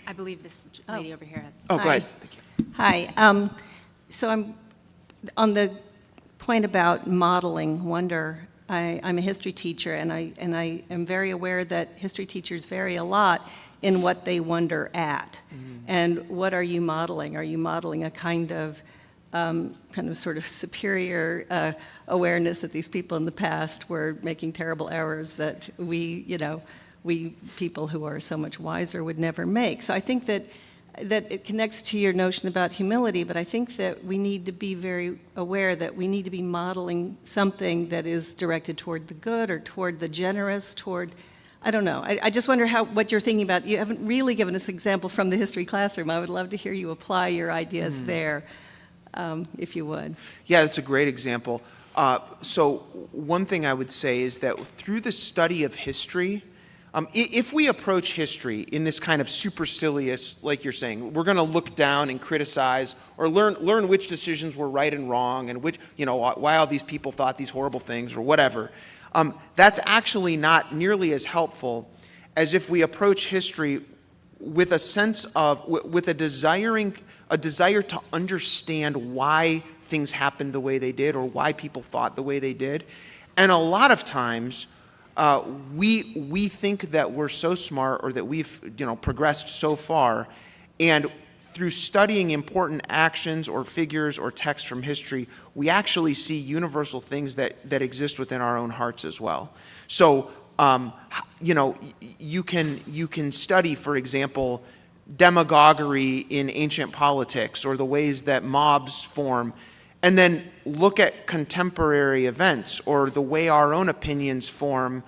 I believe this lady over here has. Oh, go ahead. Thank you. Hi. So I'm on the point about modeling wonder. I'm a history teacher, and I am very aware that history teachers vary a lot in what they wonder at. And what are you modeling? Are you modeling a kind of sort of superior awareness that these people in the past were making terrible errors that we people who are so much wiser would never make? So I think that it connects to your notion about humility, but I think that we need to be very aware that we need to be modeling something that is directed toward the good or toward the generous, I don't know. I just wonder what you're thinking about. You haven't really given us an example from the history classroom. I would love to hear you apply your ideas there, if you would. Yeah, that's a great example. So one thing I would say is that through the study of history, if we approach history in this kind of supercilious, like you're saying, we're going to look down and criticize or learn which decisions were right and wrong and why all these people thought these horrible things or whatever. That's actually not nearly as helpful as if we approach history with a sense of, with a desire to understand why things happened the way they did or why people thought the way they did. And a lot of times, we think that we're so smart or that we've progressed so far, and through studying important actions or figures or texts from history, we actually see universal things that exist within our own hearts as well. So you can study, for example, demagoguery in ancient politics or the ways that mobs form, and then look at contemporary events or the way our own opinions form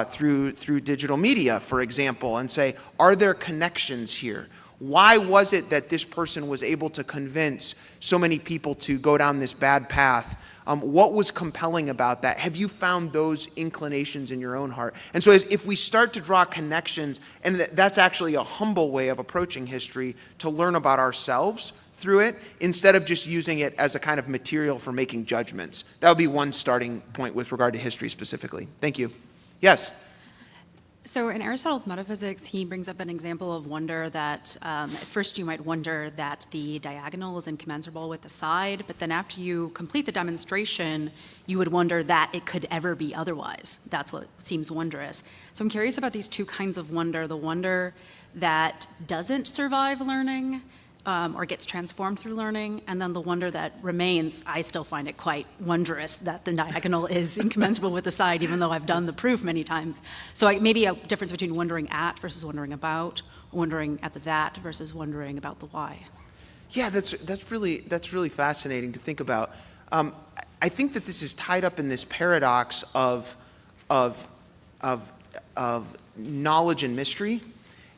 through digital media, for example, and say, are there connections here? Why was it that this person was able to convince so many people to go down this bad path? What was compelling about that? Have you found those inclinations in your own heart? And so if we start to draw connections, and that's actually a humble way of approaching history, to learn about ourselves through it, instead of just using it as a kind of material for making judgments. That would be one starting point with regard to history specifically. Thank you. Yes? So in Aristotle's Metaphysics, he brings up an example of wonder that at first you might wonder that the diagonal is incommensurable with the side, but then after you complete the demonstration, you would wonder that it could ever be otherwise. That's what seems wondrous. So I'm curious about these two kinds of wonder, the wonder that doesn't survive learning, or gets transformed through learning, and then the wonder that remains. I still find it quite wondrous that the diagonal is incommensurable with the side, even though I've done the proof many times. So maybe a difference between wondering at versus wondering about, wondering at the that versus wondering about the why. Yeah, that's really fascinating to think about. I think that this is tied up in this paradox of knowledge and mystery.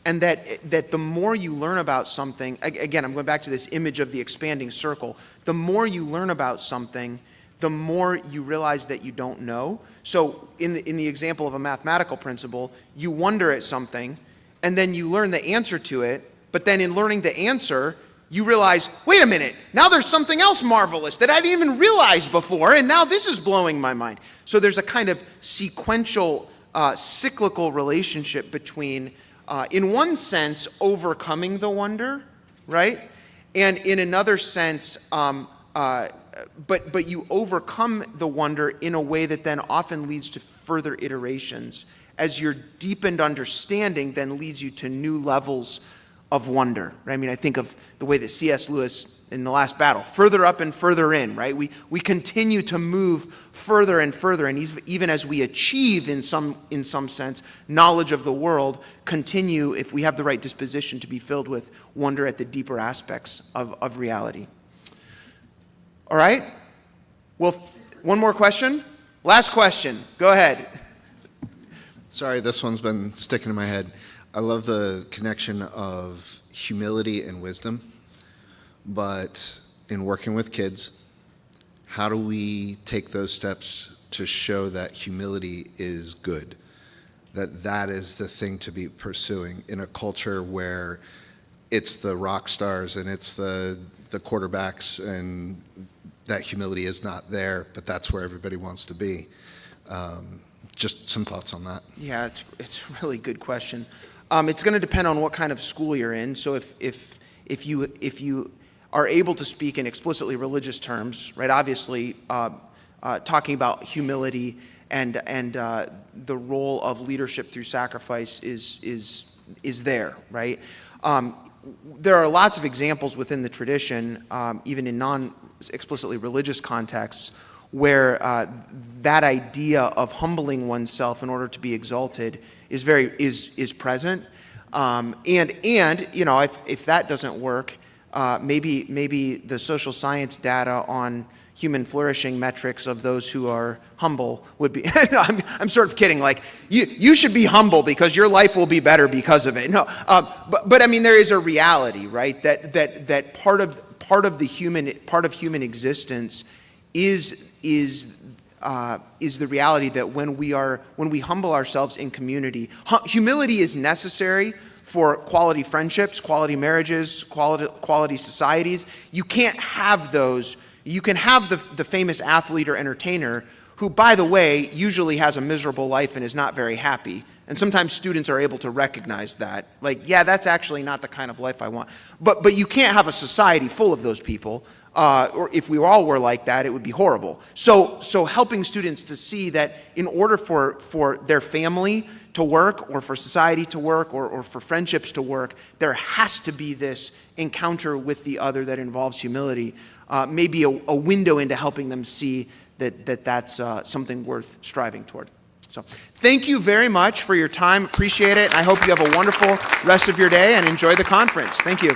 And that the more you learn about something, again, I'm going back to this image of the expanding circle, the more you learn about something, the more you realize that you don't know. So in the example of a mathematical principle, you wonder at something, and then you learn the answer to it, but then in learning the answer, you realize, wait a minute, now there's something else marvelous that I didn't even realize before, and now this is blowing my mind. So there's a kind of sequential, cyclical relationship between in one sense, overcoming the wonder, right? And in another sense, but you overcome the wonder in a way that then often leads to further iterations, as your deepened understanding then leads you to new levels of wonder, right? I mean, I think of the way that C.S. Lewis in The Last Battle, further up and further in, right? We continue to move further and further, and even as we achieve in some sense knowledge of the world, continue, if we have the right disposition, to be filled with wonder at the deeper aspects of reality. All right? Well, one more question? Last question. Go ahead. Sorry, this one's been sticking in my head. I love the connection of humility and wisdom, but in working with kids, how do we take those steps to show that humility is good, that is the thing to be pursuing in a culture where it's the rock stars and it's the quarterbacks, and that humility is not there, but that's where everybody wants to be. Just some thoughts on that. Yeah, it's a really good question. It's going to depend on what kind of school you're in. So if you are able to speak in explicitly religious terms, right? Obviously, talking about humility the role of leadership through sacrifice is there, right? There are lots of examples within the tradition, even in non-explicitly religious contexts, where that idea of humbling oneself in order to be exalted is present. And you know, if that doesn't work, maybe the social science data on human flourishing metrics of those who are humble would be, I'm sort of kidding, like, you should be humble because your life will be better because of it. No, but I mean, there is a reality, right, that part of human existence is the reality that when we humble ourselves in community, humility is necessary for quality friendships, quality marriages, quality societies. You can't have those. You can have the famous athlete or entertainer who, by the way, usually has a miserable life and is not very happy. And sometimes students are able to recognize that. Like, yeah, that's actually not the kind of life I want. But you can't have a society full of those people. Or if we all were like that, it would be horrible. So helping students to see that in order for their family to work, or for society to work, or for friendships to work, there has to be this encounter with the other that involves humility. Maybe a window into helping them see that's something worth striving toward. So thank you very much for your time. Appreciate it. I hope you have a wonderful rest of your day and enjoy the conference. Thank you.